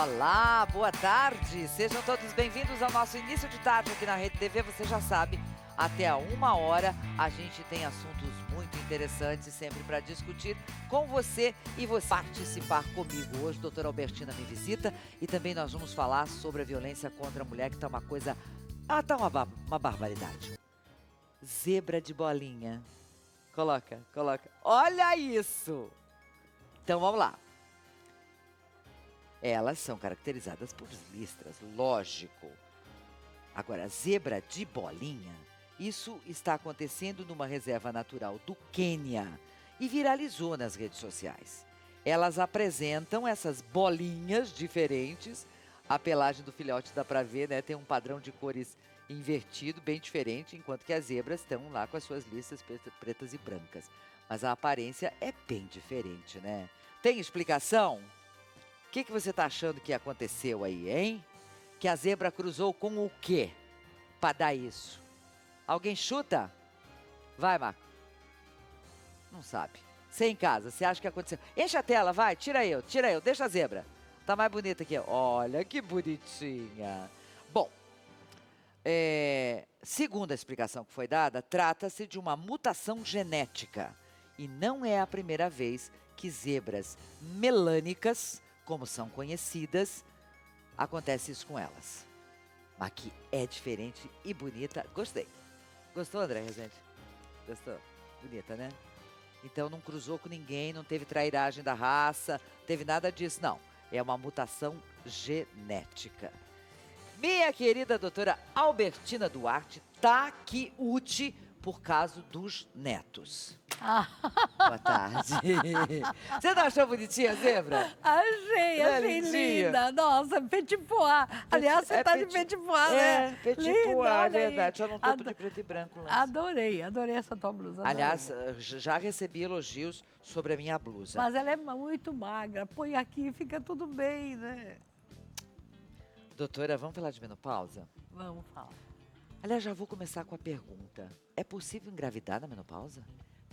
Olá, boa tarde. Sejam todos bem-vindos ao nosso início de tarde aqui na Rede TV. Você já sabe, até a 1h a gente tem assuntos muito interessantes sempre para discutir com você e você participar comigo. Hoje, a doutora Albertina me visita e também nós vamos falar sobre a violência contra a mulher, que está uma coisa... tá uma barbaridade. Zebra de bolinha. Coloca. Olha isso! Então, vamos lá. Elas são caracterizadas por listras, lógico. Agora, zebra de bolinha, isso está acontecendo numa reserva natural do Quênia e viralizou nas redes sociais. Elas apresentam essas bolinhas diferentes. A pelagem do filhote dá para ver, né? Tem um padrão de cores invertido, bem diferente, enquanto que as zebras estão lá com as suas listas pretas e brancas. Mas a aparência é bem diferente, né? Tem explicação? O que você está achando que aconteceu aí, hein? Que a zebra cruzou com o quê para dar isso? Alguém chuta? Vai, Marco. Não sabe. Você em casa, você acha que aconteceu? Enche a tela, vai, tira eu, deixa a zebra. Tá mais bonita aqui. Olha que bonitinha. Bom, segundo a explicação que foi dada, trata-se de uma mutação genética. E não é a primeira vez que zebras melânicas, como são conhecidas, acontece isso com elas. Mas que é diferente e bonita. Gostei. Gostou, André Rezende? Gostou? Bonita, né? Então não cruzou com ninguém, não teve trairagem da raça, não teve nada disso, não. É uma mutação genética. Minha querida doutora Albertina Duarte tá aqui útil por causa dos netos. Boa tarde. Você não achou bonitinha a zebra? Achei linda. Nossa, petit pois. Aliás, você tá de petit pois, né? Petit pois, é verdade. Só não topo de preto e branco. Adorei essa tua blusa. Aliás, já recebi elogios sobre a minha blusa. Mas ela é muito magra. Põe aqui e fica tudo bem, né? Doutora, vamos falar de menopausa? Vamos falar. Aliás, já vou começar com a pergunta. É possível engravidar na menopausa?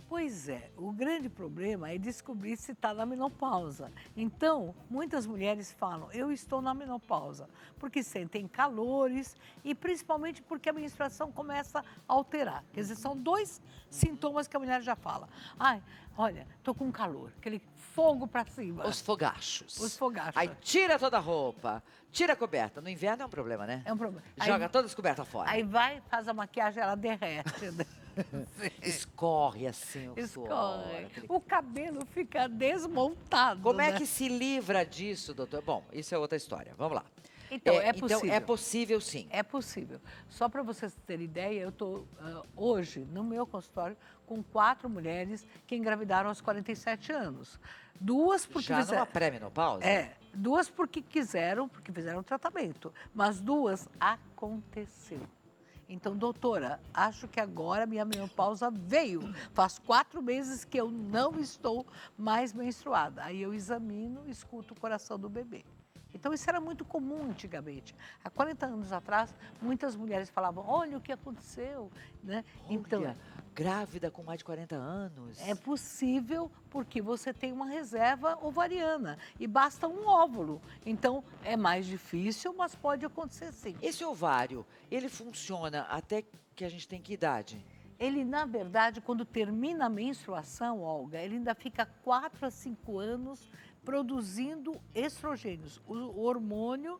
Pois é, o grande problema é descobrir se está na menopausa. Então, muitas mulheres falam, eu estou na menopausa, porque sentem calores e principalmente porque a menstruação começa a alterar. Quer dizer, são dois sintomas que a mulher já fala. Ai, olha, tô com calor, aquele fogo para cima. Os fogachos. Os fogachos. Aí tira toda a roupa, tira a coberta. No inverno é um problema, né? É um problema. Joga aí, todas as cobertas fora. Aí vai, faz a maquiagem, ela derrete, né? Escorre assim o Escorre. suor. O cabelo fica desmontado. Como é né? que se livra disso, doutor? Bom, isso é outra história. Vamos lá. Então, é possível. Então, é possível, sim. É possível. Só para vocês terem ideia, eu estou hoje no meu consultório com 4 mulheres que engravidaram aos 47 anos. 2 porque Já numa pré-menopausa? 2 porque quiseram, porque fizeram tratamento. Mas 2 aconteceu. Então, doutora, acho que agora minha menopausa veio. Faz 4 meses que eu não estou mais menstruada. Aí eu examino, escuto o coração do bebê. Então, isso era muito comum antigamente. Há 40 anos atrás, muitas mulheres falavam, olha o que aconteceu. Né? Então, grávida com mais de 40 anos. É possível porque você tem uma reserva ovariana e basta um óvulo. Então, é mais difícil, mas pode acontecer sim. Esse ovário, ele funciona até que a gente tem que idade? Ele, na verdade, quando termina a menstruação, Olga, ele ainda fica 4 a 5 anos produzindo estrogênios, o hormônio,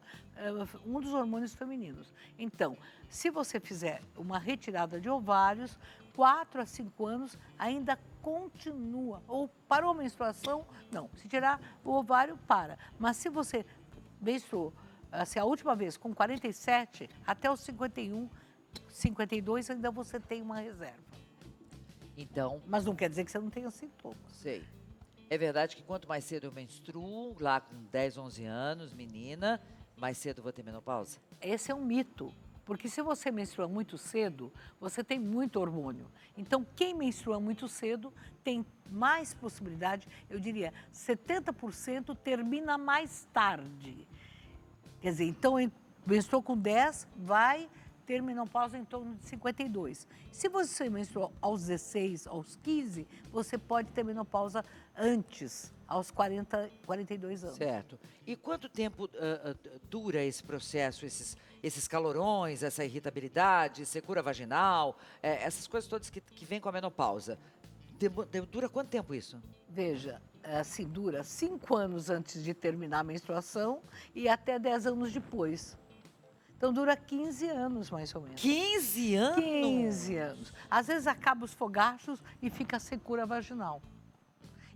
um dos hormônios femininos. Então, se você fizer uma retirada de ovários, 4 a 5 anos ainda continua. Ou parou a menstruação, não. Se tirar o ovário, para. Mas se você menstruou, assim, a última vez com 47, até os 51, 52, ainda você tem uma reserva. Então... Mas não quer dizer que você não tenha sintomas. Sei. É verdade que quanto mais cedo eu menstruo, lá com 10, 11 anos, menina, mais cedo eu vou ter menopausa? Esse é um mito. Porque se você menstrua muito cedo, você tem muito hormônio. Então, quem menstrua muito cedo tem mais possibilidade, eu diria, 70% termina mais tarde. Quer dizer, então, menstruou com 10, vai ter menopausa em torno de 52. Se você menstruou aos 16, aos 15, você pode ter menopausa antes, aos 40, 42 anos. Certo. E quanto tempo dura esse processo, esses calorões, essa irritabilidade, secura vaginal, essas coisas todas que vêm com a menopausa? Dura quanto tempo isso? Veja, assim, dura 5 anos antes de terminar a menstruação e até 10 anos depois. Então, dura 15 anos, mais ou menos. 15 anos? 15 anos. Às vezes, acaba os fogachos e fica a secura vaginal.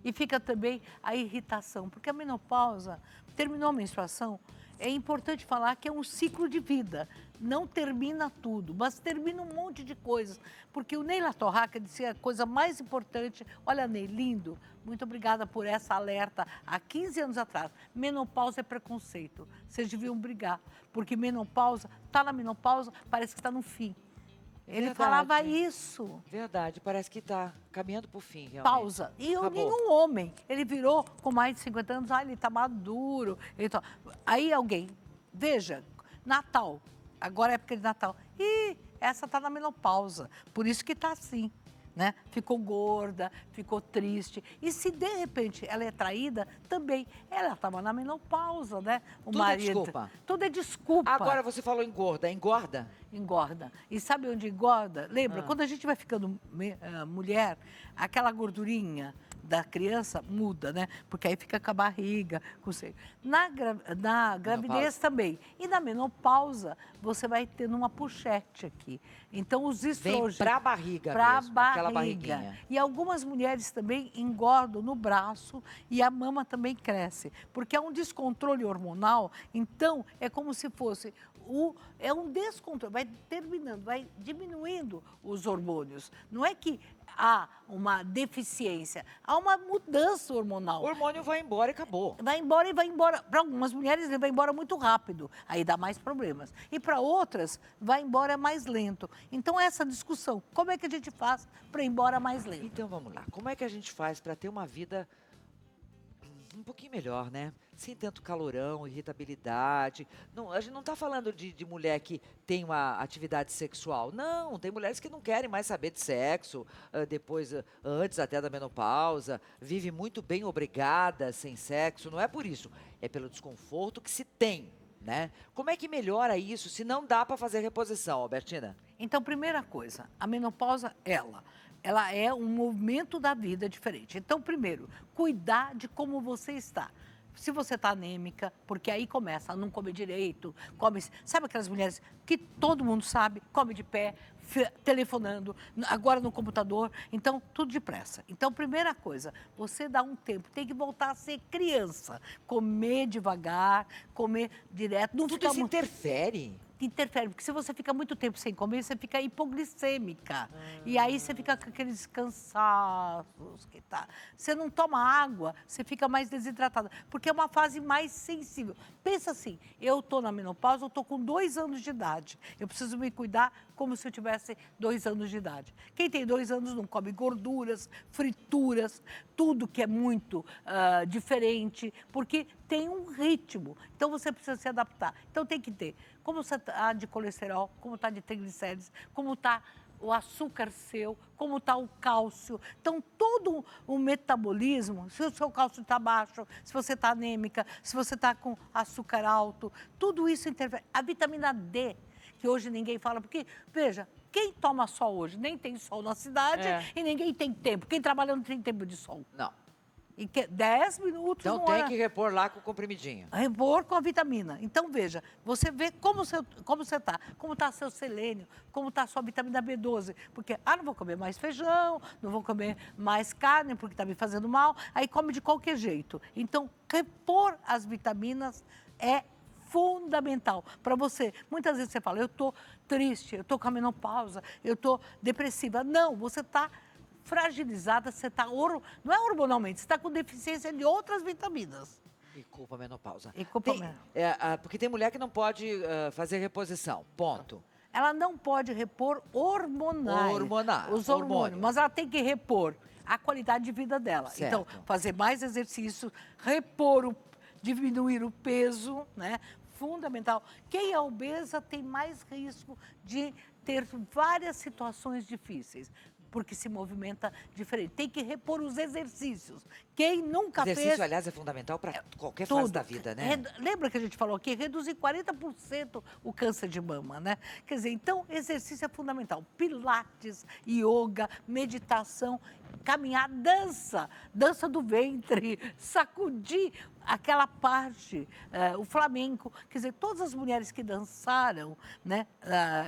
E fica também a irritação, porque a menopausa, terminou a menstruação, é importante falar que é um ciclo de vida. Não termina tudo, mas termina um monte de coisas. Porque o Ney Latorraca disse a coisa mais importante. Olha, Ney, lindo, muito obrigada por essa alerta. Há 15 anos atrás, menopausa é preconceito. Vocês deviam brigar, porque menopausa, está na menopausa, parece que está no fim. Ele Verdade. falava isso. Verdade, parece que está caminhando para o fim, realmente. Pausa. E Acabou. nenhum homem, ele virou com mais de 50 anos, ele está maduro. Aí alguém, veja, Natal, agora é época de Natal. Ih, essa está na menopausa, por isso que está assim. Né? Ficou gorda, ficou triste. E se de repente ela é traída, também. Ela estava na menopausa, né? O Tudo marido. é desculpa. Tudo é desculpa. Agora você falou engorda, engorda? Engorda. E sabe onde engorda? Lembra, quando a gente vai ficando mulher, aquela gordurinha da criança muda, né? Porque aí fica com a barriga, com o seio. Na gravidez também. E na menopausa, você vai tendo uma pochete aqui. Então, os estrogênios... Vem pra barriga pra mesmo, barriga. aquela barriguinha. E algumas mulheres também engordam no braço e a mama também cresce. Porque é um descontrole hormonal, então é como se fosse... É um descontrole, vai terminando, vai diminuindo os hormônios. Não é que há uma deficiência, há uma mudança hormonal. O hormônio vai embora e acabou. Vai embora e vai embora. Para algumas mulheres, ele vai embora muito rápido, aí dá mais problemas. E para outras, vai embora mais lento. Então, essa discussão, como é que a gente faz para ir embora mais lento? Então, vamos lá. Como é que a gente faz para ter uma vida um pouquinho melhor, né? Sem tanto calorão, irritabilidade. Não, a gente não está falando de mulher que tem uma atividade sexual. Não, tem mulheres que não querem mais saber de sexo, antes até da menopausa, vive muito bem obrigada, sem sexo. Não é por isso, é pelo desconforto que se tem, né? Como é que melhora isso se não dá para fazer reposição, Albertina? Então, primeira coisa, a menopausa, ela é um movimento da vida diferente. Então, primeiro, cuidar de como você está. Se você está anêmica, porque aí começa a não comer direito, come... Sabe aquelas mulheres que todo mundo sabe, come de pé, telefonando, agora no computador, então tudo depressa. Então, primeira coisa, você dá um tempo, tem que voltar a ser criança, comer devagar, comer direto. Não Tudo isso interfere? Interfere, porque se você fica muito tempo sem comer, você fica hipoglicêmica. E aí você fica com aqueles cansaços que tá. Você não toma água, você fica mais desidratada, porque é uma fase mais sensível. Pensa assim, eu estou na menopausa, eu estou com 2 anos de idade. Eu preciso me cuidar como se eu tivesse 2 anos de idade. Quem tem 2 anos não come gorduras, frituras, tudo que é muito diferente, porque tem um ritmo. Então, você precisa se adaptar. Então, tem que ter como você está de colesterol, como está de triglicérides, como está o açúcar seu, como está o cálcio. Então, todo o metabolismo, se o seu cálcio está baixo, se você está anêmica, se você está com açúcar alto, tudo isso interfere. A vitamina D, que hoje ninguém fala, porque, veja, quem toma sol hoje? Nem tem sol na cidade e ninguém tem tempo. Quem trabalha não tem tempo de sol. Não. E 10 minutos. Então tem que repor lá com o comprimidinho. Repor com a vitamina. Então, veja, você vê como você está, como está seu selênio, como está a sua vitamina B12. Porque, não vou comer mais feijão, não vou comer mais carne, porque está me fazendo mal. Aí come de qualquer jeito. Então, repor as vitaminas é fundamental para você. Muitas vezes você fala, eu estou triste, eu estou com a menopausa, eu estou depressiva. Não, você está fragilizada, você está, não é hormonalmente, você está com deficiência de outras vitaminas. E culpa a menopausa. E culpa porque tem mulher que não pode fazer reposição, ponto. Ela não pode repor hormonais. Os hormônios. Mas ela tem que repor a qualidade de vida dela. Certo. Então, fazer mais exercício, diminuir o peso, né? fundamental. Quem é obesa tem mais risco de ter várias situações difíceis, porque se movimenta diferente. Tem que repor os exercícios. Quem nunca fez... Exercício, aliás, é fundamental para qualquer fase da vida, né? Lembra que a gente falou aqui? Reduzir 40% o câncer de mama, né? Quer dizer, então, exercício é fundamental. Pilates, yoga, meditação, caminhar, dança do ventre, sacudir aquela parte, o flamenco. Quer dizer, todas as mulheres que dançaram, né,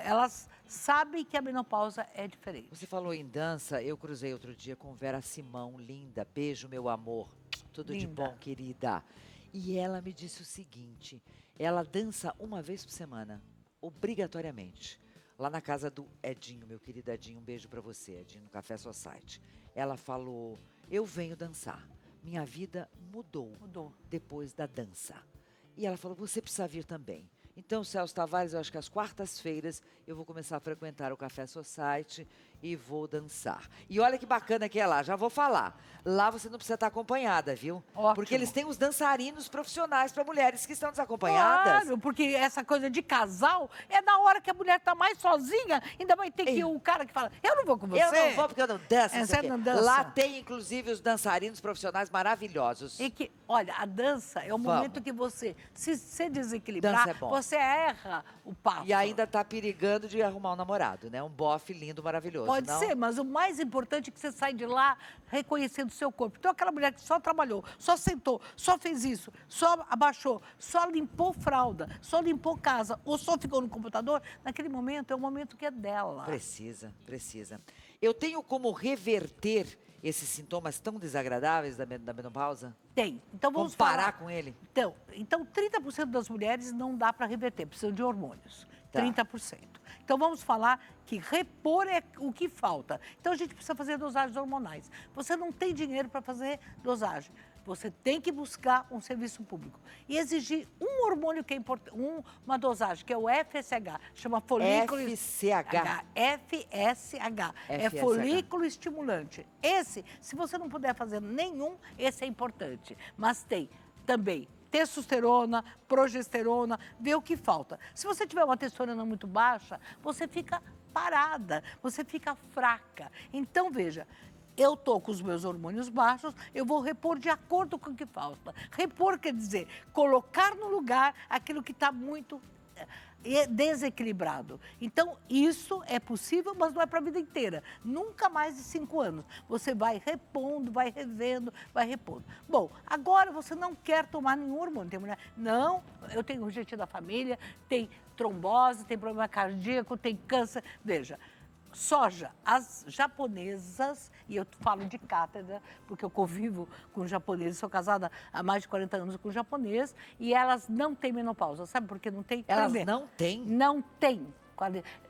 elas sabem que a menopausa é diferente. Você falou em dança, eu cruzei outro dia com Vera Simão, linda, beijo, meu amor, tudo de bom, querida. E ela me disse o seguinte, ela dança uma vez por semana, obrigatoriamente, lá na casa do Edinho, meu querido Edinho, um beijo pra você, Edinho, no Café Society. Ela falou, eu venho dançar, minha vida mudou depois da dança. E ela falou, você precisa vir também. Então, Celso Tavares, eu acho que às quartas-feiras eu vou começar a frequentar o Café Society e vou dançar. E olha que bacana que é lá, já vou falar. Lá você não precisa estar acompanhada, viu? Ótimo. Porque eles têm os dançarinos profissionais para mulheres que estão desacompanhadas. Claro, porque essa coisa de casal é na hora que a mulher está mais sozinha, ainda vai ter que o cara que fala, eu não vou com você. Eu não vou porque eu não danço. Você não dança. Lá tem, inclusive, os dançarinos profissionais maravilhosos. E que, olha, a dança é o momento que você, se desequilibrar, Dança é bom. você erra o passo. E ainda tá perigando de arrumar um namorado, né? Um bofe lindo, maravilhoso. Pode ser, mas o mais importante é que você sai de lá reconhecendo o seu corpo. Então, aquela mulher que só trabalhou, só sentou, só fez isso, só abaixou, só limpou fralda, só limpou casa, ou só ficou no computador, naquele momento é o momento que é dela. Precisa. Eu tenho como reverter esses sintomas tão desagradáveis da menopausa? Tem. Então vamos parar falar com ele? Então 30% das mulheres não dá para reverter, precisam de hormônios. Tá. 30%. Então vamos falar que repor é o que falta. Então a gente precisa fazer dosagens hormonais. Você não tem dinheiro para fazer dosagem. Você tem que buscar um serviço público e exigir um hormônio que é importante, uma dosagem, que é o FSH, chama folículo... FSH. FSH. É FSH. folículo estimulante. Esse, se você não puder fazer nenhum, esse é importante. Mas tem também testosterona, progesterona, vê o que falta. Se você tiver uma testosterona muito baixa, você fica parada, você fica fraca. Então, veja, eu estou com os meus hormônios baixos, eu vou repor de acordo com o que falta. Repor quer dizer colocar no lugar aquilo que está muito desequilibrado. Então, isso é possível, mas não é para a vida inteira. Nunca mais de 5 anos. Você vai repondo, vai revendo, vai repondo. Bom, agora você não quer tomar nenhum hormônio. Tem mulher, não, eu tenho urgência da família, tem trombose, tem problema cardíaco, tem câncer. Veja, soja, as japonesas, e eu falo de cátedra, porque eu convivo com japoneses, sou casada há mais de 40 anos com japonês, e elas não têm menopausa. Sabe por que não tem? Elas não têm? Não têm.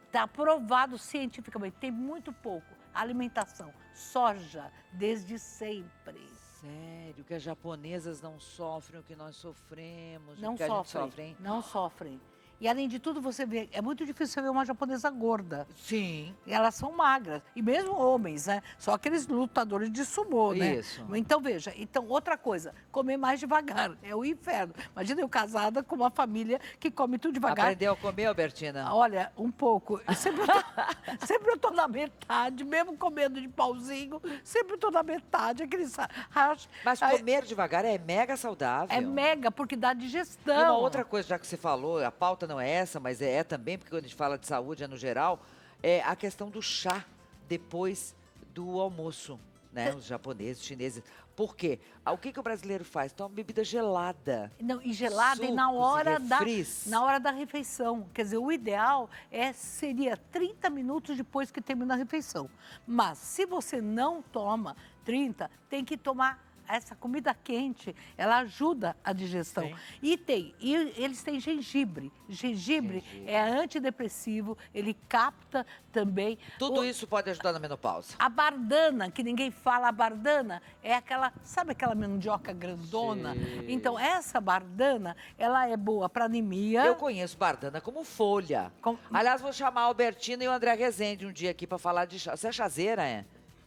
Está provado cientificamente, tem muito pouco. Alimentação, soja, desde sempre. Sério, que as japonesas não sofrem o que nós sofremos? Não o que sofrem, a gente sofre, hein? não sofrem. E, além de tudo, você vê, é muito difícil você ver uma japonesa gorda. Sim. E elas são magras. E mesmo homens, né? Só aqueles lutadores de sumô, né? Isso. Então, veja, outra coisa, comer mais devagar. É o inferno. Imagina eu casada com uma família que come tudo devagar. Aprendeu a comer, Albertina? Olha, um pouco. Sempre eu tô na metade, mesmo comendo de pauzinho, sempre eu tô na metade, aquele racha. Mas comer devagar é mega saudável. É mega, porque dá digestão. E uma outra coisa, já que você falou, a pauta não é essa, mas é também, porque quando a gente fala de saúde, é no geral, é a questão do chá depois do almoço, né? Os japoneses, os chineses. Por quê? O que o brasileiro faz? Toma bebida gelada. Não, e gelada Sucos e na hora da refeição. Quer dizer, o ideal seria 30 minutos depois que termina a refeição. Mas se você não toma 30, tem que tomar essa comida quente, ela ajuda a digestão. Sim. E eles têm gengibre. Gengibre é antidepressivo, ele capta também. Tudo isso pode ajudar na menopausa. A bardana, que ninguém fala, a bardana é aquela, sabe aquela mandioca grandona? Sim. Então, essa bardana, ela é boa para anemia. Eu conheço bardana como folha. Aliás, vou chamar a Albertina e o André Rezende um dia aqui para falar de chá. Você é chazeira, é?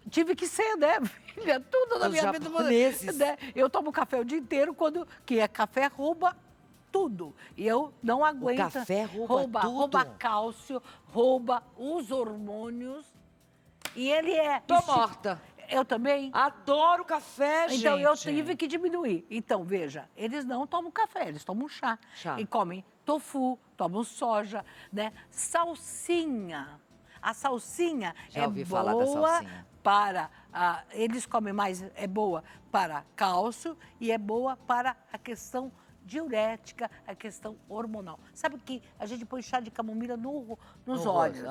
Tive que ser, né, filha? Tudo na Os minha vida. japoneses. Né? Eu tomo café o dia inteiro, que é café arroba tudo. E eu não aguento. O café rouba tudo. Rouba cálcio, rouba os hormônios. E ele é... Tô morta. Eu também. Adoro café, gente. Então, eu tive que diminuir. Então, veja, eles não tomam café, eles tomam chá. E comem tofu, tomam soja, né? Salsinha. A salsinha é boa para... eles comem mais, é boa para cálcio e é boa para a questão diurética, a questão hormonal. Sabe que a gente põe chá de camomila nos olhos.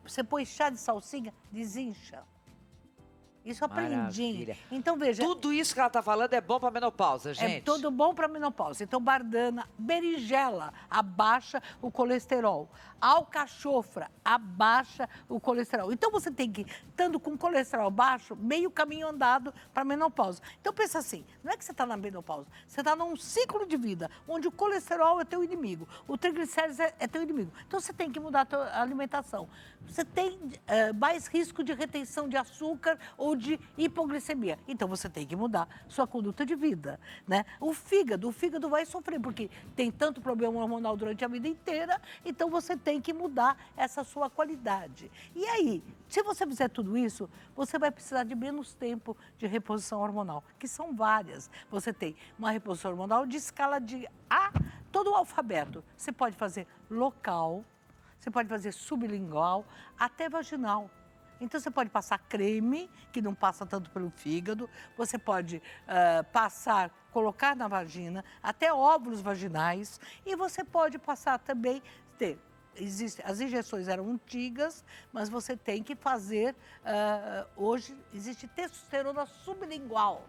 Você põe chá de salsinha, desincha. Isso eu aprendi. Então, veja... Tudo isso que ela está falando é bom para menopausa, gente. É tudo bom para menopausa. Então, bardana, berinjela, abaixa o colesterol. Alcachofra, abaixa o colesterol. Então, você tem que, estando com colesterol baixo, meio caminho andado para menopausa. Então, pensa assim, não é que você está na menopausa, você está num ciclo de vida, onde o colesterol é teu inimigo, o triglicérides é teu inimigo. Então, você tem que mudar a tua alimentação. Você tem mais risco de retenção de açúcar ou de hipoglicemia. Então, você tem que mudar sua conduta de vida, né? O fígado vai sofrer, porque tem tanto problema hormonal durante a vida inteira, então você tem que mudar essa sua qualidade. E aí, se você fizer tudo isso, você vai precisar de menos tempo de reposição hormonal, que são várias. Você tem uma reposição hormonal de escala de A, todo o alfabeto. Você pode fazer local, você pode fazer sublingual, até vaginal. Então, você pode passar creme, que não passa tanto pelo fígado. Você pode colocar na vagina, até óvulos vaginais. E você pode passar também, as injeções eram antigas, mas você tem que fazer, hoje existe testosterona sublingual.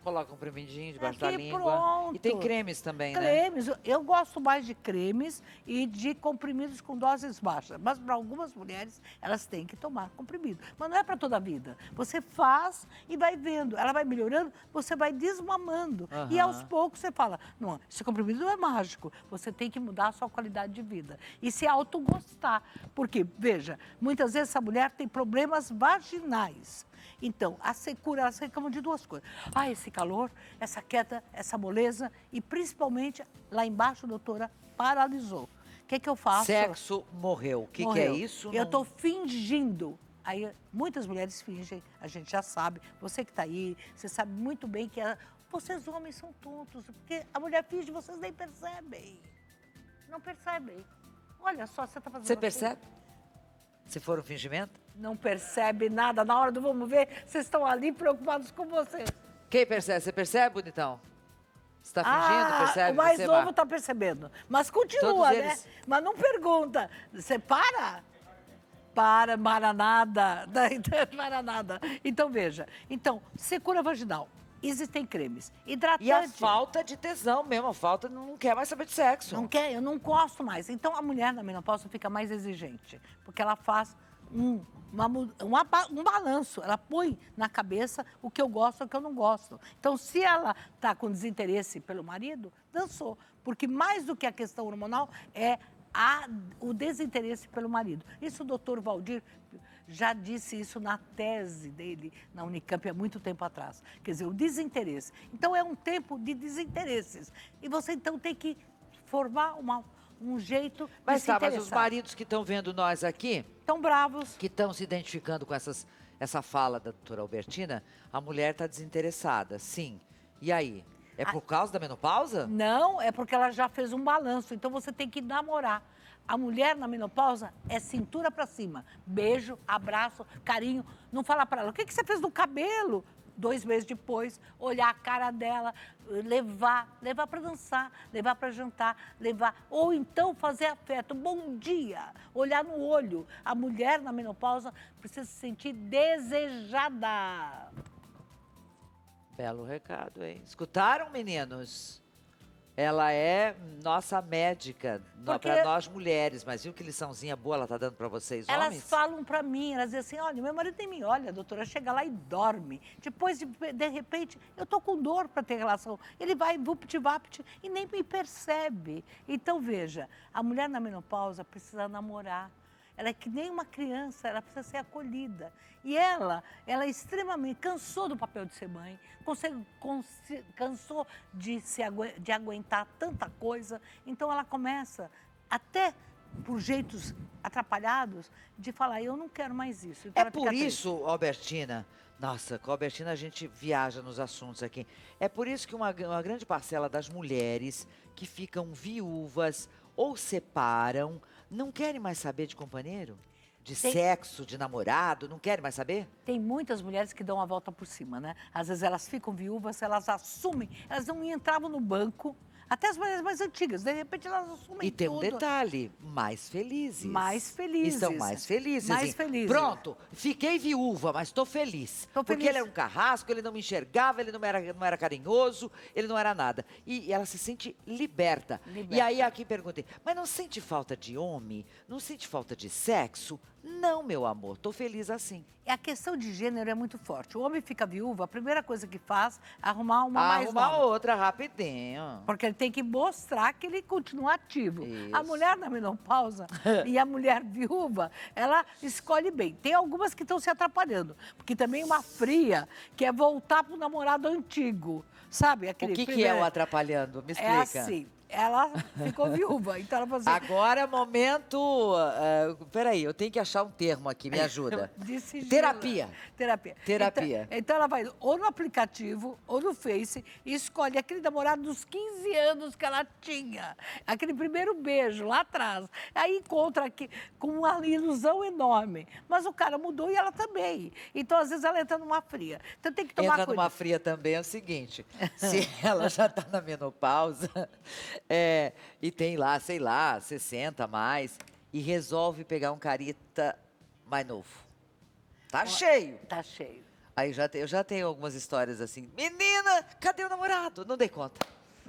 Coloca um comprimidinho debaixo da língua. Pronto. E tem cremes também, né? Cremes. Eu gosto mais de cremes e de comprimidos com doses baixas. Mas para algumas mulheres, elas têm que tomar comprimido. Mas não é para toda a vida. Você faz e vai vendo. Ela vai melhorando, você vai desmamando. E aos poucos você fala, não, esse comprimido não é mágico. Você tem que mudar a sua qualidade de vida. E se autogostar. Porque, veja, muitas vezes essa mulher tem problemas vaginais. Então, a secura, elas reclamam de duas coisas. Esse calor, essa queda, essa moleza e, principalmente, lá embaixo, doutora, paralisou. O que eu faço? Sexo morreu. O que é isso? Eu estou fingindo. Aí, muitas mulheres fingem, a gente já sabe. Você que está aí, você sabe muito bem que vocês homens são tontos, porque a mulher finge, vocês nem percebem. Não percebem. Olha só, você está fazendo... Você percebe? Se for um fingimento? Não percebe nada. Na hora do vamos ver, vocês estão ali preocupados com você. Quem percebe? Você percebe, bonitão? Você está fingindo, percebe? O mais novo está percebendo. Mas continua, né? Mas não pergunta. Você para? Para nada. Para nada. Então, veja. Então, secura vaginal. Existem cremes. Hidratante. E a falta de tesão mesmo, a falta não quer mais saber de sexo. Não quer, eu não gosto mais. Então, a mulher na menopausa fica mais exigente, porque ela faz um balanço. Ela põe na cabeça o que eu gosto e o que eu não gosto. Então, se ela está com desinteresse pelo marido, dançou. Porque mais do que a questão hormonal é o desinteresse pelo marido. Isso o doutor Valdir já disse isso na tese dele na Unicamp há muito tempo atrás. Quer dizer, o desinteresse. Então, é um tempo de desinteresses. E você, então, tem que formar um jeito de se interessar. Mas os maridos que estão vendo nós aqui... Estão bravos. Que estão se identificando com essa fala da doutora Albertina, a mulher está desinteressada, sim. E aí? É por causa da menopausa? Não, é porque ela já fez um balanço. Então, você tem que namorar. A mulher na menopausa é cintura para cima. Beijo, abraço, carinho. Não fala para ela, o que você fez no cabelo? 2 meses depois, olhar a cara dela, levar para dançar, levar para jantar, ou então fazer afeto, bom dia, olhar no olho. A mulher na menopausa precisa se sentir desejada. Belo recado, hein? Escutaram, meninos? Ela é nossa médica, para nós mulheres, mas viu que liçãozinha boa ela está dando para vocês, homens? Elas falam para mim, elas dizem assim, olha, meu marido nem me olha, doutora, chega lá e dorme. Depois, de repente, eu estou com dor para ter relação. Ele vai vupt-vapt e nem me percebe. Então, veja, a mulher na menopausa precisa namorar. ela é que nem uma criança, ela precisa ser acolhida. E ela é extremamente, cansou do papel de ser mãe, cansou de aguentar tanta coisa, então ela começa, até por jeitos atrapalhados, de falar, eu não quero mais isso. Então É ela fica por triste. isso, Albertina, nossa, com a Albertina a gente viaja nos assuntos aqui. É por isso que uma grande parcela das mulheres que ficam viúvas ou separam, não querem mais saber de companheiro? De sexo, de namorado, não querem mais saber? Tem muitas mulheres que dão a volta por cima, né? Às vezes elas ficam viúvas, elas assumem, elas não entravam no banco, até as mulheres mais antigas, de repente elas assumem E tem um tudo. detalhe, mais felizes. Mais felizes. E são mais felizes. Mais assim, felizes. Pronto, fiquei viúva, mas estou feliz. Tô Porque feliz. ele era um carrasco, ele não me enxergava, ele não era carinhoso, ele não era nada. E ela se sente liberta. Liberta. E aí aqui perguntei, mas não sente falta de homem? Não sente falta de sexo? Não, meu amor, estou feliz assim. A questão de gênero é muito forte. O homem fica viúvo, a primeira coisa que faz é arrumar uma mais Arruma nova. outra rapidinho. Porque ele tem que mostrar que ele continua ativo. Isso. A mulher na menopausa e a mulher viúva, ela escolhe bem. Tem algumas que estão se atrapalhando. Porque também uma fria quer voltar para o namorado antigo. Sabe? O Aquele que é o atrapalhando? Me explica. É assim. Ela ficou viúva, então ela falou assim... Agora, momento... peraí, eu tenho que achar um termo aqui, me ajuda. De sigilo. Terapia. Terapia. Terapia. Então ela vai ou no aplicativo ou no Face e escolhe aquele namorado dos 15 anos que ela tinha. Aquele primeiro beijo lá atrás. Aí encontra aqui com uma ilusão enorme. Mas o cara mudou e ela também. Então, às vezes, ela entra numa fria. Então tem que tomar Entra cuidado. numa fria também é o seguinte, se ela já está na menopausa e tem lá, sei lá, 60 a mais, e resolve pegar um carita mais novo. Tá cheio. Tá cheio. Aí eu já tenho algumas histórias assim, menina, cadê o namorado? Não dei conta.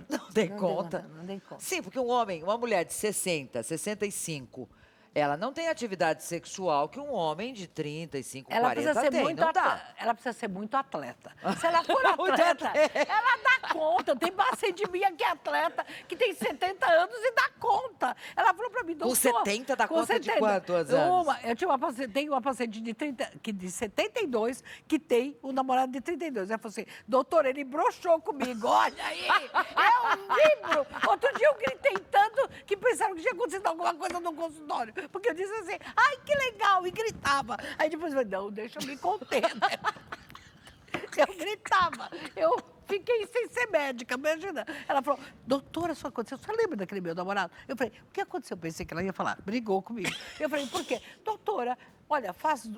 Não dei conta. Não dei conta. Sim, porque uma mulher de 60, 65, ela não tem atividade sexual que um homem de 35, 40 tem, não dá. Ela precisa ser muito atleta. Se ela for Muito atleta, atleta. ela dá conta. Tem paciente minha que é atleta, que tem 70 anos e dá conta. Ela falou pra mim, doutor... Com 70 dá com conta de 70. quantos anos? Eu tinha tenho uma paciente de 72 que tem um namorado de 32. Ela falou assim, doutor, ele broxou comigo, olha aí, é um livro. Outro dia eu gritei tanto que pensaram que tinha acontecido alguma coisa no consultório. Porque eu disse assim, ai, que legal, e gritava. Aí depois eu falei, não, deixa eu me conter, né? Eu gritava, eu fiquei sem ser médica, imagina. Ela falou, doutora, isso aconteceu, você lembra daquele meu namorado? Eu falei, o que aconteceu? Eu pensei que ela ia falar, brigou comigo. Eu falei, por quê? Doutora, olha, faz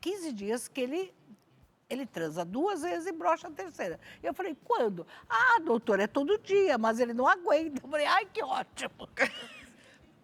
15 dias que ele transa 2 vezes e brocha a terceira. Eu falei, quando? Ah, doutora, é todo dia, mas ele não aguenta. Eu falei, ai, que ótimo.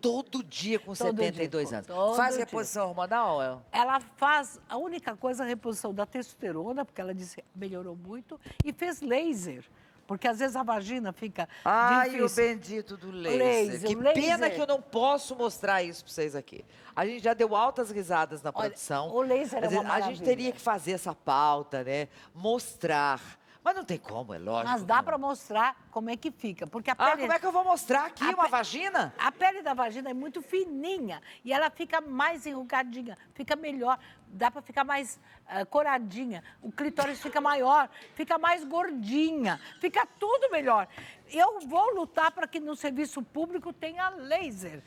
Todo dia com Todo 72 dia, anos. todo Faz dia. reposição hormonal? Ela faz, a única coisa, a reposição da testosterona, porque ela disse melhorou muito, e fez laser. Porque às vezes a vagina fica Ai, difícil. o bendito do laser. Que pena que eu não posso mostrar isso para vocês aqui. A gente já deu altas risadas na produção. o laser é uma A gente maravilha. teria que fazer essa pauta, né? Mostrar. Mas não tem como, é lógico. Mas dá para mostrar como é que fica, porque a Ah, pele... como é que eu vou mostrar aqui uma vagina? A pele da vagina é muito fininha e ela fica mais enrugadinha, fica melhor, dá para ficar mais coradinha, o clitóris fica maior, fica mais gordinha, fica tudo melhor. Eu vou lutar para que no serviço público tenha laser.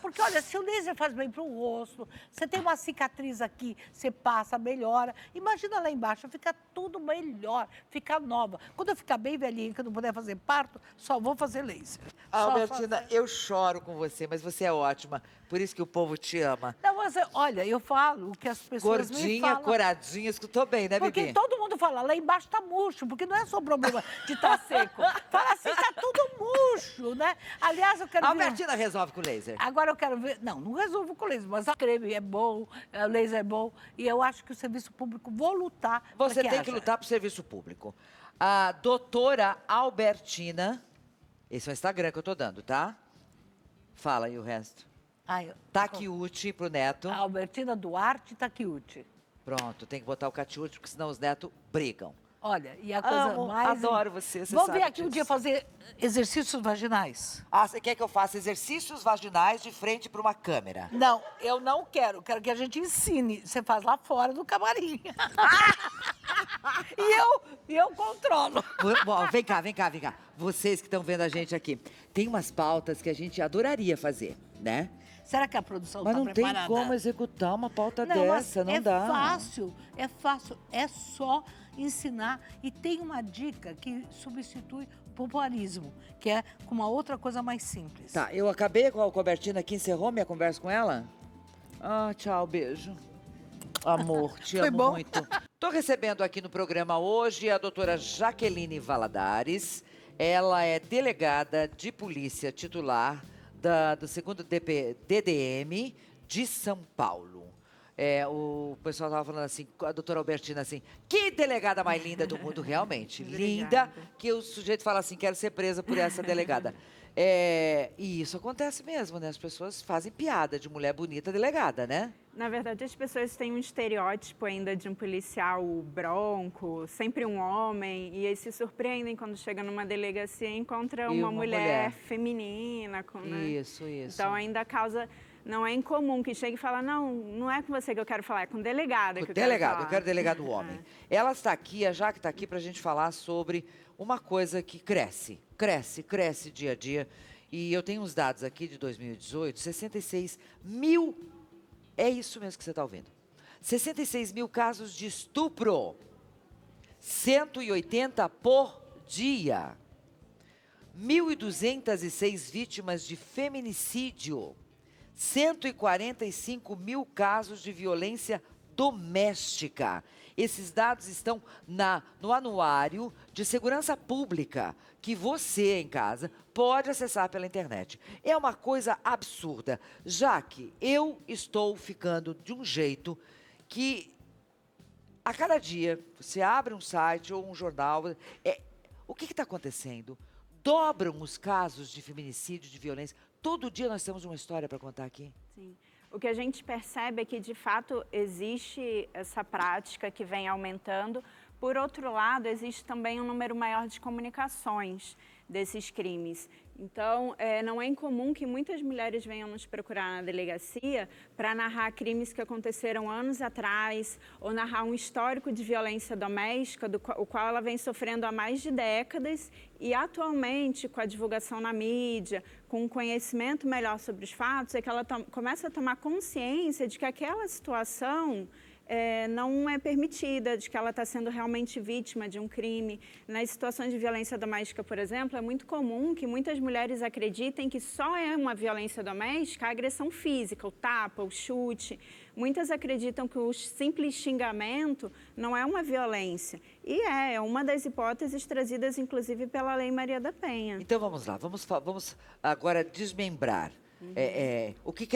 Porque, olha, se o laser faz bem para o rosto, você tem uma cicatriz aqui, você passa, melhora. Imagina lá embaixo, fica tudo melhor, fica nova. Quando eu ficar bem velhinha, que eu não puder fazer parto, só vou fazer laser. Albertina, eu choro com você, mas você é ótima. Por isso que o povo te ama. Não, mas, olha, eu falo o que as pessoas me Gordinha, falam. coradinha, escutou bem, né, Porque bebê? todo mundo fala, lá embaixo tá murcho, porque não é só problema de estar seco. Fala assim, tá tudo murcho, né? Aliás, eu quero A ver... Albertina resolve com laser. Agora eu quero ver... Não resolvo com laser, mas a creme é bom, o laser é bom. E eu acho que o serviço público, vou lutar Você pra tem haja. que lutar pro serviço público. A doutora Albertina, esse é o Instagram que eu tô dando, tá? Fala aí o resto. Takiuchi pro neto. Albertina Duarte Takiuchi. Pronto, tem que botar o Catiuchi, porque senão os netos brigam. Olha, e a coisa mais... Adoro você Vamos sabe vir aqui um disso. dia fazer exercícios vaginais? Ah, você quer que eu faça exercícios vaginais de frente para uma câmera? Não, eu não quero. Quero que a gente ensine. Você faz lá fora do camarim. E eu controlo. Bom, vem cá. Vocês que estão vendo a gente aqui, tem umas pautas que a gente adoraria fazer, né? Será que a produção Mas está não tem preparada? como executar uma pauta Não, mas dessa, não dá. É fácil. É só ensinar. E tem uma dica que substitui o popularismo, que é com uma outra coisa mais simples. Tá, eu acabei com a Alcobertina aqui, encerrou minha conversa com ela? Ah, tchau, beijo. Amor, te Foi amo bom? muito. Tô recebendo aqui no programa hoje a doutora Jaqueline Valadares. Ela é delegada de polícia titular do 2º DDM de São Paulo. O pessoal estava falando assim, a doutora Albertina assim, que delegada mais linda do mundo, realmente. Linda, que o sujeito fala assim, quero ser presa por essa delegada. E isso acontece mesmo, né? As pessoas fazem piada de mulher bonita delegada, né? Na verdade, as pessoas têm um estereótipo ainda de um policial bronco, sempre um homem, e aí se surpreendem quando chega numa delegacia e encontra uma mulher feminina. Né? Isso. Então ainda causa... Não é incomum que chegue e fala, não é com você que eu quero falar, é com o delegado que eu quero falar. Eu quero delegado homem. Ela está aqui, a Jaque está aqui para a gente falar sobre uma coisa que cresce dia a dia. E eu tenho uns dados aqui de 2018, 66 mil, é isso mesmo que você está ouvindo. 66 mil casos de estupro, 180 por dia. 1.206 vítimas de feminicídio. 145 mil casos de violência doméstica. Esses dados estão no Anuário de Segurança Pública, que você, em casa, pode acessar pela internet. É uma coisa absurda, já que eu estou ficando de um jeito que, a cada dia, você abre um site ou um jornal, o que está acontecendo? Dobram os casos de feminicídio, de violência. Todo dia nós temos uma história para contar aqui. Sim. O que a gente percebe é que, de fato, existe essa prática que vem aumentando. Por outro lado, existe também um número maior de comunicações desses crimes. Então, não é incomum que muitas mulheres venham nos procurar na delegacia para narrar crimes que aconteceram anos atrás ou narrar um histórico de violência doméstica, o qual ela vem sofrendo há mais de décadas e, atualmente, com a divulgação na mídia, com um conhecimento melhor sobre os fatos, é que ela começa a tomar consciência de que aquela situação não é permitida, de que ela está sendo realmente vítima de um crime. Nas situações de violência doméstica, por exemplo, é muito comum que muitas mulheres acreditem que só é uma violência doméstica a agressão física, o tapa, o chute. Muitas acreditam que o simples xingamento não é uma violência. E é uma das hipóteses trazidas, inclusive, pela Lei Maria da Penha. Então vamos lá, vamos agora desmembrar. O que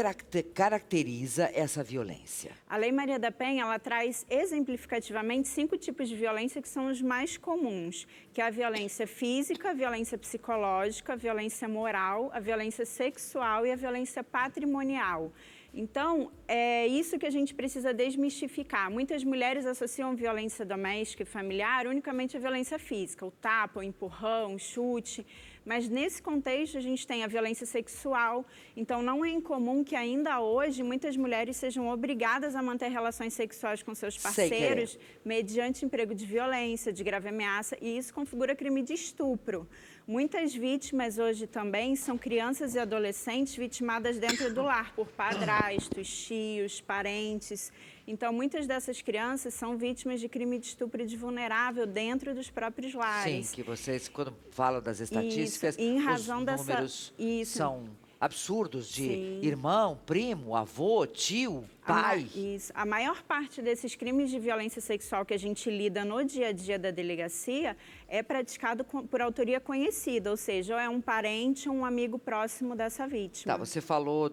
caracteriza essa violência? A Lei Maria da Penha, ela traz exemplificativamente 5 tipos de violência que são os mais comuns, que é a violência física, a violência psicológica, a violência moral, a violência sexual e a violência patrimonial. Então, é isso que a gente precisa desmistificar. Muitas mulheres associam violência doméstica e familiar unicamente à violência física, o tapa, o empurrão, o chute. Mas nesse contexto a gente tem a violência sexual, então não é incomum que ainda hoje muitas mulheres sejam obrigadas a manter relações sexuais com seus parceiros mediante emprego de violência, de grave ameaça, e isso configura crime de estupro. Muitas vítimas hoje também são crianças e adolescentes vitimadas dentro do lar por padrastos, tios, parentes. Então, muitas dessas crianças são vítimas de crime de estupro de vulnerável dentro dos próprios lares. Sim, que vocês, quando falam das estatísticas, isso, em razão os números são absurdos de irmão, primo, avô, tio, pai. Isso. A maior parte desses crimes de violência sexual que a gente lida no dia a dia da delegacia é praticado por autoria conhecida, ou seja, ou é um parente ou um amigo próximo dessa vítima. Tá, você falou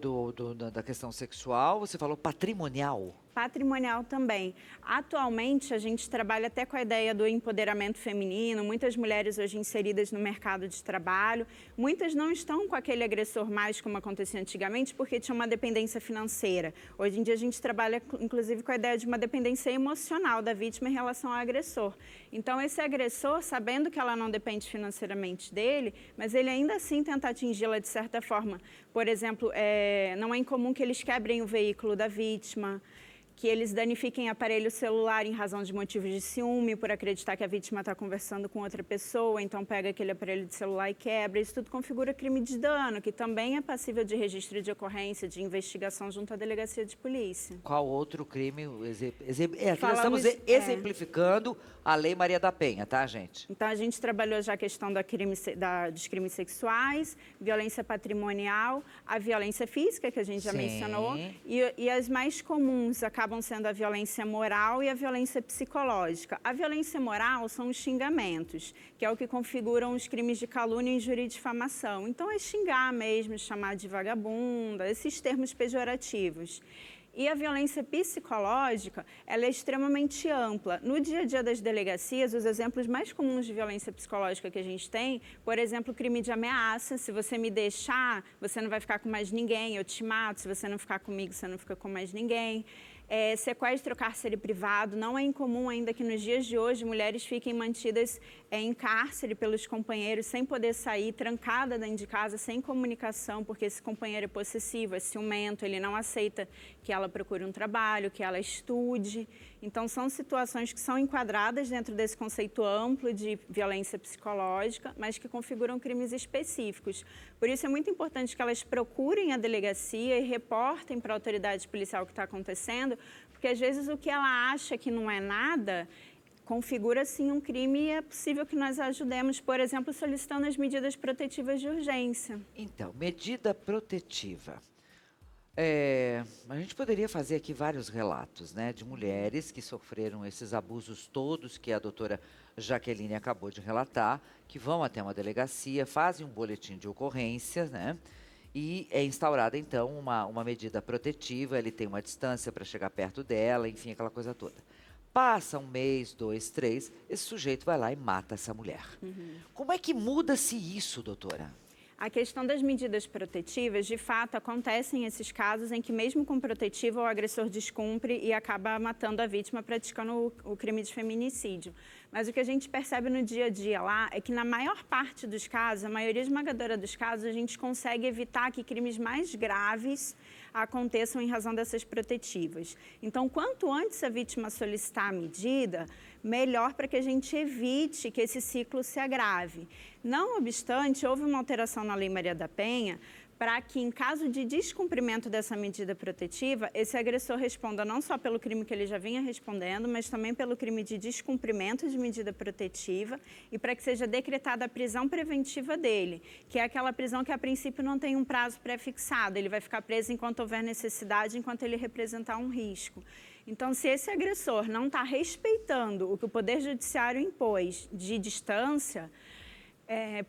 da questão sexual, você falou patrimonial. Patrimonial também. Atualmente, a gente trabalha até com a ideia do empoderamento feminino, muitas mulheres hoje inseridas no mercado de trabalho, muitas não estão com aquele agressor mais como acontecia antigamente, porque tinha uma dependência financeira. Hoje em dia, a gente trabalha, inclusive, com a ideia de uma dependência emocional da vítima em relação ao agressor. Então, esse agressor, sabendo que ela não depende financeiramente dele, mas ele ainda assim tenta atingi-la de certa forma. Por exemplo, não é incomum que eles quebrem o veículo da vítima, que eles danifiquem aparelho celular em razão de motivos de ciúme, por acreditar que a vítima está conversando com outra pessoa, então pega aquele aparelho de celular e quebra. Isso tudo configura crime de dano, que também é passível de registro de ocorrência, de investigação junto à delegacia de polícia. Qual outro crime? Aqui nós estamos exemplificando a Lei Maria da Penha, tá, gente? Então, a gente trabalhou já a questão dos crimes sexuais, violência patrimonial, a violência física, que a gente já mencionou, e as mais comuns acabam sendo a violência moral e a violência psicológica. A violência moral são os xingamentos, que é o que configuram os crimes de calúnia, injúria e difamação. Então, é xingar mesmo, chamar de vagabunda, esses termos pejorativos. E a violência psicológica, ela é extremamente ampla. No dia a dia das delegacias, os exemplos mais comuns de violência psicológica que a gente tem, por exemplo, o crime de ameaça. Se você me deixar, você não vai ficar com mais ninguém, eu te mato. Se você não ficar comigo, você não fica com mais ninguém. Sequestro, cárcere privado. Não é incomum ainda que nos dias de hoje mulheres fiquem mantidas em cárcere pelos companheiros sem poder sair, trancada dentro de casa, sem comunicação, porque esse companheiro é possessivo, é ciumento, ele não aceita que ela procure um trabalho, que ela estude. Então, são situações que são enquadradas dentro desse conceito amplo de violência psicológica, mas que configuram crimes específicos. Por isso, é muito importante que elas procurem a delegacia e reportem para a autoridade policial o que está acontecendo, porque, às vezes, o que ela acha que não é nada configura, sim, um crime e é possível que nós ajudemos, por exemplo, solicitando as medidas protetivas de urgência. Então, medida protetiva. A gente poderia fazer aqui vários relatos, né, de mulheres que sofreram esses abusos todos que a doutora Jaqueline acabou de relatar, que vão até uma delegacia, fazem um boletim de ocorrência, né, e é instaurada, então, uma medida protetiva, ele tem uma distância para chegar perto dela, enfim, aquela coisa toda. Passa 1 mês, 2, 3, esse sujeito vai lá e mata essa mulher. Como é que muda-se isso, doutora? A questão das medidas protetivas, de fato, acontecem esses casos em que, mesmo com protetiva, o agressor descumpre e acaba matando a vítima, praticando o crime de feminicídio. Mas o que a gente percebe no dia a dia lá é que, na maior parte dos casos, a maioria esmagadora dos casos, a gente consegue evitar que crimes mais graves aconteçam em razão dessas protetivas. Então, quanto antes a vítima solicitar a medida, melhor para que a gente evite que esse ciclo se agrave. Não obstante, houve uma alteração na Lei Maria da Penha para que, em caso de descumprimento dessa medida protetiva, esse agressor responda não só pelo crime que ele já vinha respondendo, mas também pelo crime de descumprimento de medida protetiva e para que seja decretada a prisão preventiva dele, que é aquela prisão que, a princípio, não tem um prazo pré-fixado. Ele vai ficar preso enquanto houver necessidade, enquanto ele representar um risco. Então, se esse agressor não está respeitando o que o Poder Judiciário impôs de distância,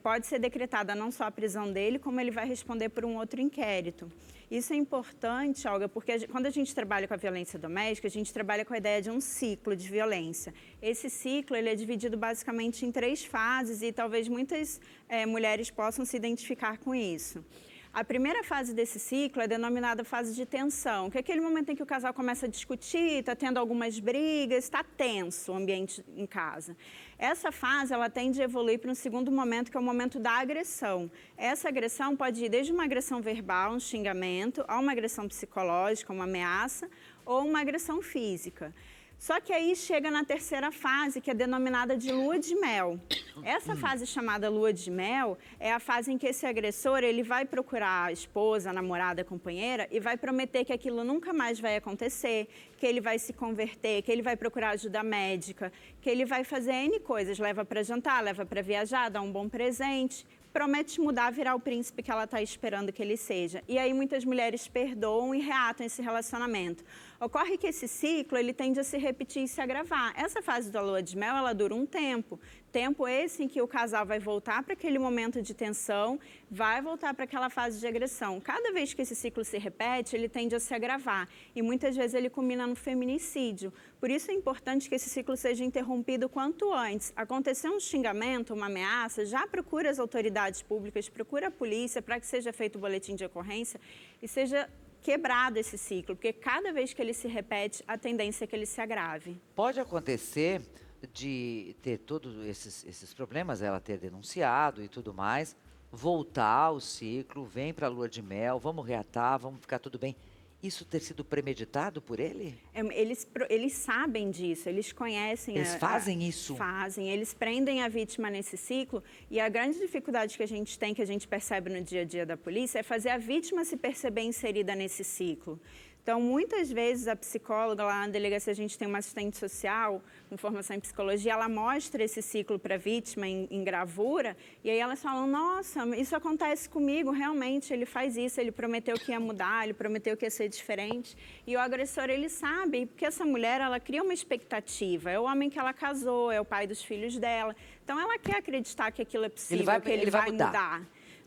pode ser decretada não só a prisão dele, como ele vai responder por um outro inquérito. Isso é importante, Olga, porque quando a gente trabalha com a violência doméstica, a gente trabalha com a ideia de um ciclo de violência. Esse ciclo ele é dividido basicamente em 3 fases e talvez muitas mulheres possam se identificar com isso. A primeira fase desse ciclo é denominada fase de tensão, que é aquele momento em que o casal começa a discutir, está tendo algumas brigas, está tenso o ambiente em casa. Essa fase ela tende a evoluir para um segundo momento, que é o momento da agressão. Essa agressão pode ir desde uma agressão verbal, um xingamento, a uma agressão psicológica, uma ameaça, ou uma agressão física. Só que aí chega na terceira fase, que é denominada de lua de mel. Essa fase chamada lua de mel é a fase em que esse agressor ele vai procurar a esposa, a namorada, a companheira e vai prometer que aquilo nunca mais vai acontecer, que ele vai se converter, que ele vai procurar ajuda médica, que ele vai fazer N coisas, leva para jantar, leva para viajar, dá um bom presente, promete mudar, virar o príncipe que ela está esperando que ele seja. E aí muitas mulheres perdoam e reatam esse relacionamento. Ocorre que esse ciclo ele tende a se repetir e se agravar. Essa fase da lua de mel ela dura um tempo. Tempo esse em que o casal vai voltar para aquele momento de tensão, vai voltar para aquela fase de agressão. Cada vez que esse ciclo se repete, ele tende a se agravar. E muitas vezes ele culmina no feminicídio. Por isso é importante que esse ciclo seja interrompido quanto antes. Acontecer um xingamento, uma ameaça, já procura as autoridades públicas, procura a polícia para que seja feito o boletim de ocorrência e seja quebrado esse ciclo, porque cada vez que ele se repete, a tendência é que ele se agrave. Pode acontecer de ter todos esses problemas, ela ter denunciado e tudo mais, voltar ao ciclo, vem para a lua de mel, vamos reatar, vamos ficar tudo bem. Isso ter sido premeditado por ele? Eles sabem disso, eles conhecem. Eles fazem isso? Fazem, eles prendem a vítima nesse ciclo e a grande dificuldade que a gente tem, que a gente percebe no dia a dia da polícia, é fazer a vítima se perceber inserida nesse ciclo. Então, muitas vezes, a psicóloga, lá na delegacia, a gente tem uma assistente social com formação em psicologia, ela mostra esse ciclo para a vítima em gravura, e aí elas falam, nossa, isso acontece comigo, realmente, ele faz isso, ele prometeu que ia mudar, ele prometeu que ia ser diferente. E o agressor, ele sabe, porque essa mulher, ela cria uma expectativa, é o homem que ela casou, é o pai dos filhos dela, então ela quer acreditar que aquilo é possível, que ele vai mudar.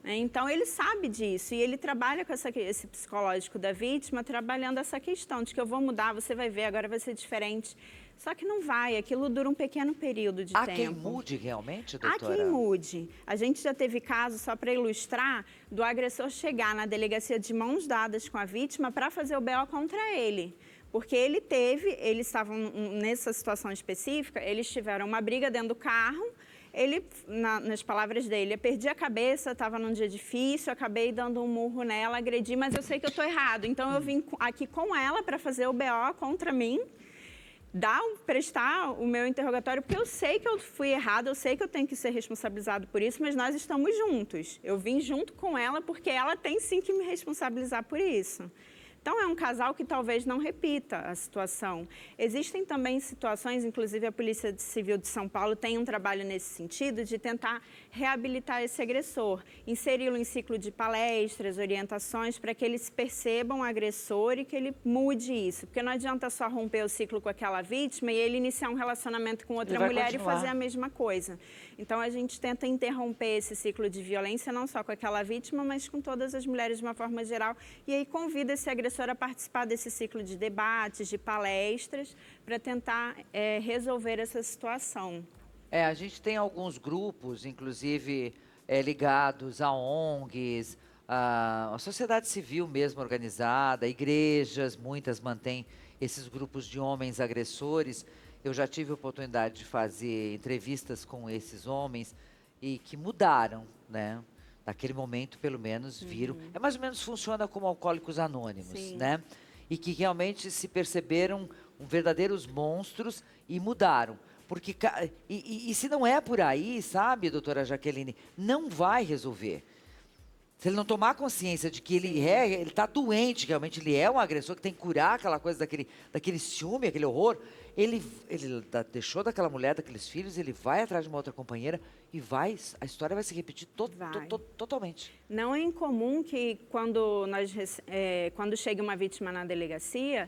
Então, ele sabe disso e ele trabalha com esse psicológico da vítima, trabalhando essa questão de que eu vou mudar, você vai ver, agora vai ser diferente. Só que não vai, aquilo dura um pequeno período de tempo. Há quem mude realmente, doutora? Há quem mude. A gente já teve casos, só para ilustrar, do agressor chegar na delegacia de mãos dadas com a vítima para fazer o BO contra ele. Porque eles estavam nessa situação específica, eles tiveram uma briga dentro do carro. Ele, nas palavras dele, eu perdi a cabeça, estava num dia difícil, acabei dando um murro nela, agredi, mas eu sei que eu estou errado. Então, eu vim aqui com ela para fazer o BO contra mim, prestar o meu interrogatório, porque eu sei que eu fui errada, eu sei que eu tenho que ser responsabilizado por isso, mas nós estamos juntos. Eu vim junto com ela porque ela tem sim que me responsabilizar por isso. Então, é um casal que talvez não repita a situação. Existem também situações, inclusive a Polícia Civil de São Paulo tem um trabalho nesse sentido, de tentar reabilitar esse agressor, inseri-lo em ciclo de palestras, orientações, para que eles percebam o agressor e que ele mude isso. Porque não adianta só romper o ciclo com aquela vítima e ele iniciar um relacionamento com outra mulher e fazer a mesma coisa. Então, a gente tenta interromper esse ciclo de violência, não só com aquela vítima, mas com todas as mulheres de uma forma geral. E aí convida esse agressor a participar desse ciclo de debates, de palestras, para tentar resolver essa situação. A gente tem alguns grupos, inclusive ligados a ONGs, a sociedade civil mesmo organizada, igrejas, muitas mantêm esses grupos de homens agressores. Eu já tive a oportunidade de fazer entrevistas com esses homens e que mudaram, né? Naquele momento, pelo menos, viram. É mais ou menos funciona como Alcoólicos Anônimos, Sim. né? E que realmente se perceberam verdadeiros monstros e mudaram. Porque, e se não é por aí, sabe, doutora Jaqueline, não vai resolver. Se ele não tomar consciência de que ele está doente, realmente ele é um agressor, que tem que curar aquela coisa daquele ciúme, aquele horror, ele deixou daquela mulher, daqueles filhos, ele vai atrás de uma outra companheira e a história vai se repetir totalmente. Não é incomum que quando chega uma vítima na delegacia,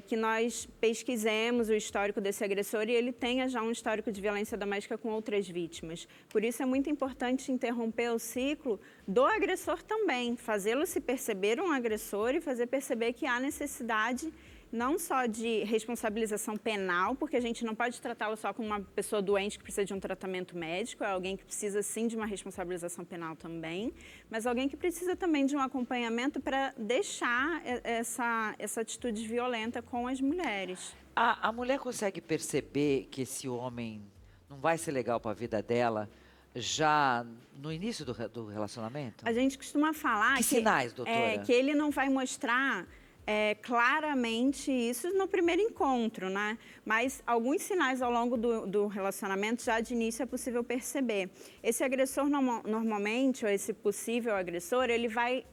que nós pesquisemos o histórico desse agressor e ele tenha já um histórico de violência doméstica com outras vítimas. Por isso é muito importante interromper o ciclo do agressor também, fazê-lo se perceber um agressor e fazer perceber que há necessidade não só de responsabilização penal, porque a gente não pode tratá-lo só como uma pessoa doente que precisa de um tratamento médico, é alguém que precisa sim de uma responsabilização penal também, mas alguém que precisa também de um acompanhamento para deixar essa atitude violenta com as mulheres. A mulher consegue perceber que esse homem não vai ser legal para a vida dela já no início do relacionamento? A gente costuma falar que sinais, doutora? Que ele não vai mostrar claramente isso no primeiro encontro, né? Mas alguns sinais ao longo do relacionamento já de início é possível perceber. Esse agressor normalmente, ou esse possível agressor, ele vai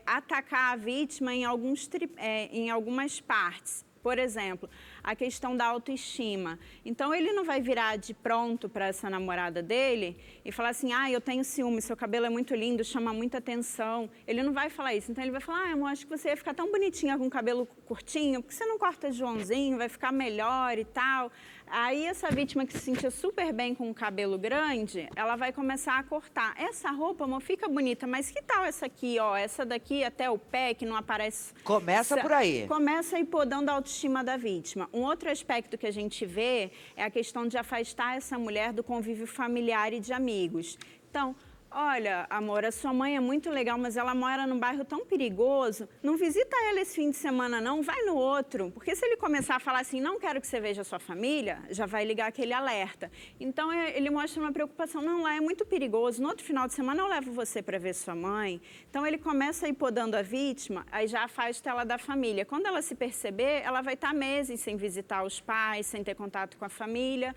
atacar a vítima em algumas partes. Por exemplo, a questão da autoestima. Então, ele não vai virar de pronto para essa namorada dele e falar assim, eu tenho ciúme, seu cabelo é muito lindo, chama muita atenção. Ele não vai falar isso. Então, ele vai falar, amor, acho que você ia ficar tão bonitinha com o cabelo curtinho, porque você não corta Joãozinho, vai ficar melhor e tal. Aí, essa vítima que se sentia super bem com o cabelo grande, ela vai começar a cortar. Essa roupa, amor, fica bonita, mas que tal essa aqui, ó? Essa daqui até o pé, que não aparece... Começa por aí. Começa aí podando a autoestima da vítima. Um outro aspecto que a gente vê é a questão de afastar essa mulher do convívio familiar e de amigos. Então, Olha, amor, a sua mãe é muito legal, mas ela mora num bairro tão perigoso. Não visita ela esse fim de semana, não. Vai no outro. Porque se ele começar a falar assim, não quero que você veja a sua família, já vai ligar aquele alerta. Então, ele mostra uma preocupação. Não, lá é muito perigoso. No outro final de semana, eu levo você para ver sua mãe. Então, ele começa a ir podando a vítima, aí já afasta ela da família. Quando ela se perceber, ela vai estar meses sem visitar os pais, sem ter contato com a família,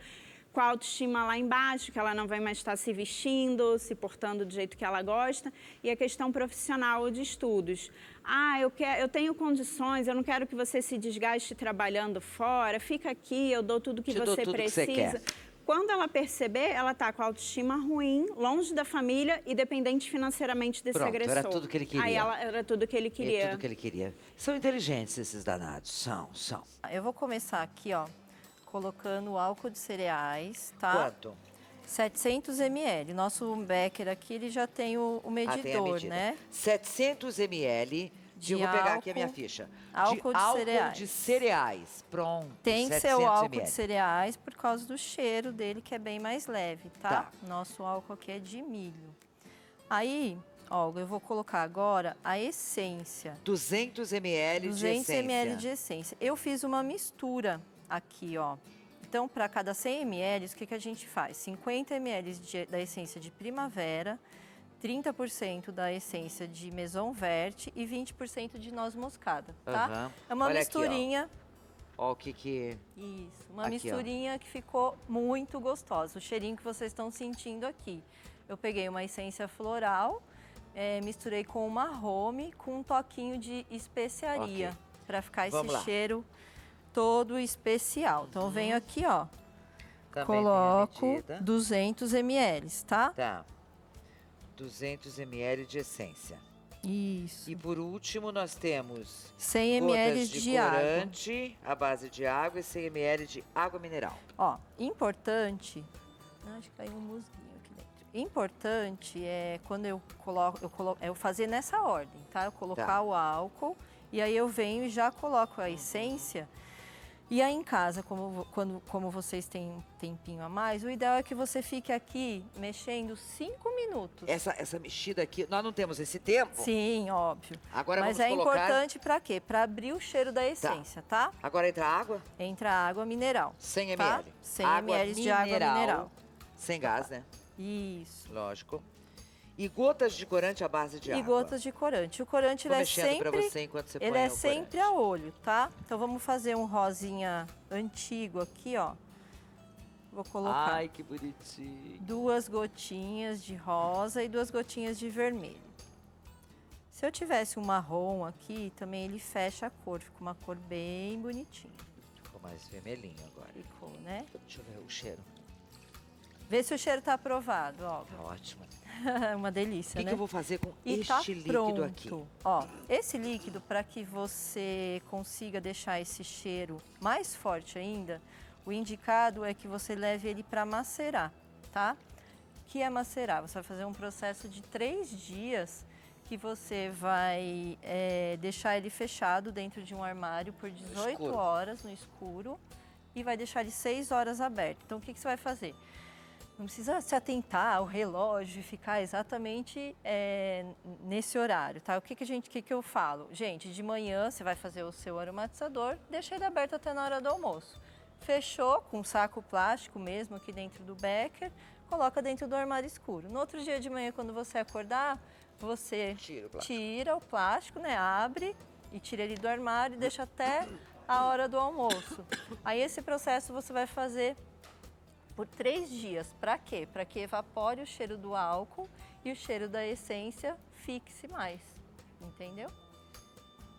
com a autoestima lá embaixo, que ela não vai mais estar se vestindo, se portando do jeito que ela gosta, e a questão profissional de estudos. Eu tenho condições, eu não quero que você se desgaste trabalhando fora, fica aqui, eu dou tudo que você precisa. Que você quer. Quando ela perceber, ela está com a autoestima ruim, longe da família e dependente financeiramente desse agressor. Era tudo que ele queria. Aí era tudo que ele queria. É tudo que ele queria. São inteligentes esses danados, são. Eu vou começar aqui, ó, colocando o álcool de cereais, tá? Quanto? 700 ml. Nosso Becker aqui, ele já tem o medidor, tem a medida. né? 700 ml eu vou pegar aqui a minha ficha. Álcool de cereais. Pronto. Tem que ser o álcool ml. de cereais por causa do cheiro dele, que é bem mais leve, tá? Nosso álcool aqui é de milho. Aí, Olga, eu vou colocar agora a essência. 200 ml de essência. 200 ml de essência. Eu fiz uma mistura aqui, ó. Então, para cada 100 ml, o que a gente faz? 50 ml da essência de primavera, 30% da essência de maison verte e 20% de noz moscada, tá? É uma misturinha. Aqui, ó o que... Isso, uma misturinha que ficou muito gostosa. O cheirinho que vocês estão sentindo aqui. Eu peguei uma essência floral, misturei com uma arome, com um toquinho de especiaria, para ficar esse cheiro todo especial. Então, eu venho aqui, ó, coloco 200 ml, tá? Tá. 200 ml de essência. Isso. E por último, nós temos 100 ml de corante à base de água e 100 ml de água mineral. Ó, importante... Acho que caiu um musguinho aqui dentro. Importante é quando eu fazer nessa ordem, tá? Eu colocar o álcool e aí eu venho e já coloco a essência. E aí em casa, como vocês têm um tempinho a mais, o ideal é que você fique aqui mexendo 5 minutos. Essa mexida aqui, nós não temos esse tempo? Sim, óbvio. Agora mas vamos colocar... importante para quê? Para abrir o cheiro da essência, tá? Agora entra água? Entra água mineral. 100 ml. Tá? 100 ml de água mineral. Sem gás, né? Isso. Lógico. E gotas de corante à base de água. E gotas de corante. O corante, ele é sempre... pra você enquanto você põe ele é sempre a olho, tá? Então, vamos fazer um rosinha antigo aqui, ó. Vou colocar... Ai, que bonitinho. 2 gotinhas de rosa e 2 gotinhas de vermelho. Se eu tivesse um marrom aqui, também ele fecha a cor. Fica uma cor bem bonitinha. Ficou mais vermelhinho agora. Ficou, né? Deixa eu ver o cheiro. Vê se o cheiro tá aprovado, ó. Tá ótimo. Uma delícia, né? O que eu vou fazer com este líquido aqui? Ó, esse líquido, para que você consiga deixar esse cheiro mais forte ainda, o indicado é que você leve ele para macerar, tá? O que é macerar? Você vai fazer um processo de 3 dias que você vai deixar ele fechado dentro de um armário por 18 horas no escuro e vai deixar ele 6 horas aberto. Então, o que você vai fazer? Não precisa se atentar ao relógio e ficar exatamente nesse horário, tá? O que eu falo? Gente, de manhã você vai fazer o seu aromatizador, deixa ele aberto até na hora do almoço. Fechou com um saco plástico mesmo aqui dentro do Becker, coloca dentro do armário escuro. No outro dia de manhã, quando você acordar, você tira o plástico, né? Abre e tira ele do armário e deixa até a hora do almoço. Aí esse processo você vai fazer por 3 dias. Para quê? Para que evapore o cheiro do álcool e o cheiro da essência fixe mais, entendeu?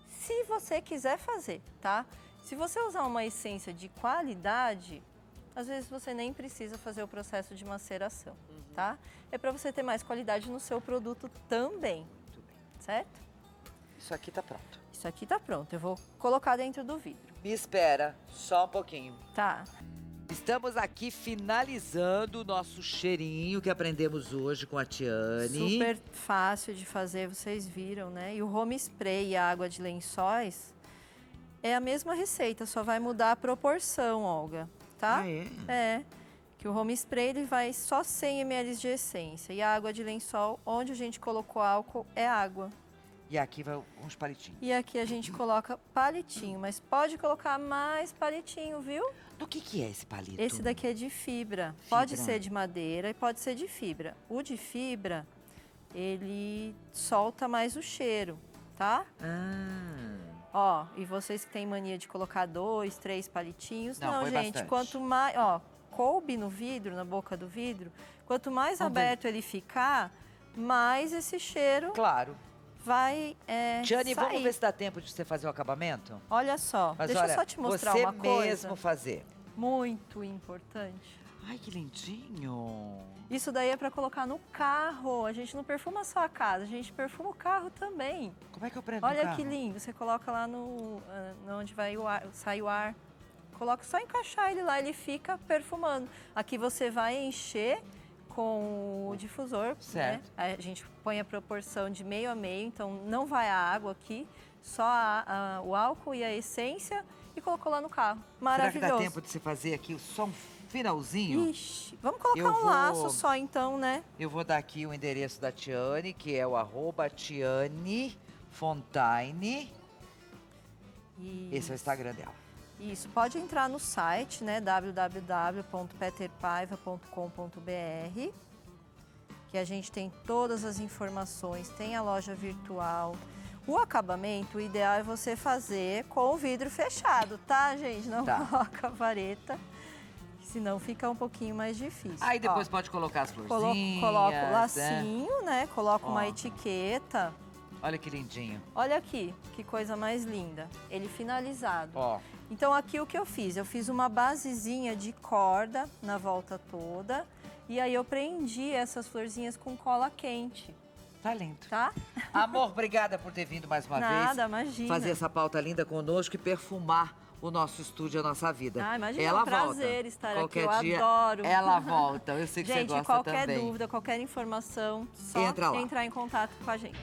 Se você quiser fazer, tá? Se você usar uma essência de qualidade, às vezes você nem precisa fazer o processo de maceração, tá? É para você ter mais qualidade no seu produto também, certo? Isso aqui tá pronto. Isso aqui tá pronto, eu vou colocar dentro do vidro. Me espera, só um pouquinho. Tá. Estamos aqui finalizando o nosso cheirinho que aprendemos hoje com a Tiane. Super fácil de fazer, vocês viram, né? E o home spray e a água de lençóis é a mesma receita, só vai mudar a proporção, Olga, tá? Ah, é? É. Que o home spray ele vai só 100 ml de essência. E a água de lençol, onde a gente colocou álcool, é água. E aqui vai uns palitinhos. E aqui a gente coloca palitinho, mas pode colocar mais palitinho, viu? Do que é esse palito? Esse daqui é de fibra. Fibra. Pode ser de madeira e pode ser de fibra. O de fibra, ele solta mais o cheiro, tá? Ó, e vocês que têm mania de colocar 2, 3 palitinhos. Não, Não, foi gente, bastante. quanto mais, ó, coube no vidro, na boca do vidro, quanto mais Vamos ver. aberto ele ficar, mais esse cheiro Claro. vai Tiane, sair. vamos ver se dá tempo de você fazer o acabamento? Olha só, Mas deixa olha, eu só te mostrar você uma coisa. mesmo fazer. Muito importante. Ai, que lindinho. Isso daí é para colocar no carro. A gente não perfuma só a casa, a gente perfuma o carro também. Como é que eu prendo no Olha carro? que lindo. Você coloca lá no onde vai o ar, sai o ar. Coloca só encaixar ele lá, ele fica perfumando. Aqui você vai encher com o difusor, Certo. né? A gente põe a proporção de meio a meio, então não vai a água aqui, só o álcool e a essência e colocou lá no carro. Maravilhoso. Será que dá tempo de você fazer aqui só um finalzinho? Ixi, vamos colocar Eu um vou- laço só então, né? Eu vou dar aqui o endereço da Tiane, que é o @TianeFontaine. Esse é o Instagram dela. Isso, pode entrar no site, né, www.peterpaiva.com.br, que a gente tem todas as informações, tem a loja virtual. O acabamento, o ideal é você fazer com o vidro fechado, tá, gente? Não Tá. coloca vareta, senão fica um pouquinho mais difícil. Aí depois Ó, pode colocar as florzinhas. coloca o né? lacinho, né? Coloca Ó. uma etiqueta. Olha que lindinho. Olha aqui, que coisa mais linda. Ele finalizado. Ó, Então aqui o que eu fiz? Eu fiz uma basezinha de corda na volta toda e aí eu prendi essas florzinhas com cola quente, tá lindo. tá? Amor, obrigada por ter vindo mais uma Nada, vez. imagina. Fazer essa pauta linda conosco e perfumar o nosso estúdio, a nossa vida. Ah, imagina, Ela é um prazer volta. estar Qualquer aqui, eu dia, adoro. Ela volta, eu sei que Gente, você gosta qualquer também. dúvida, qualquer informação, só Entra lá. entrar em contato com a gente.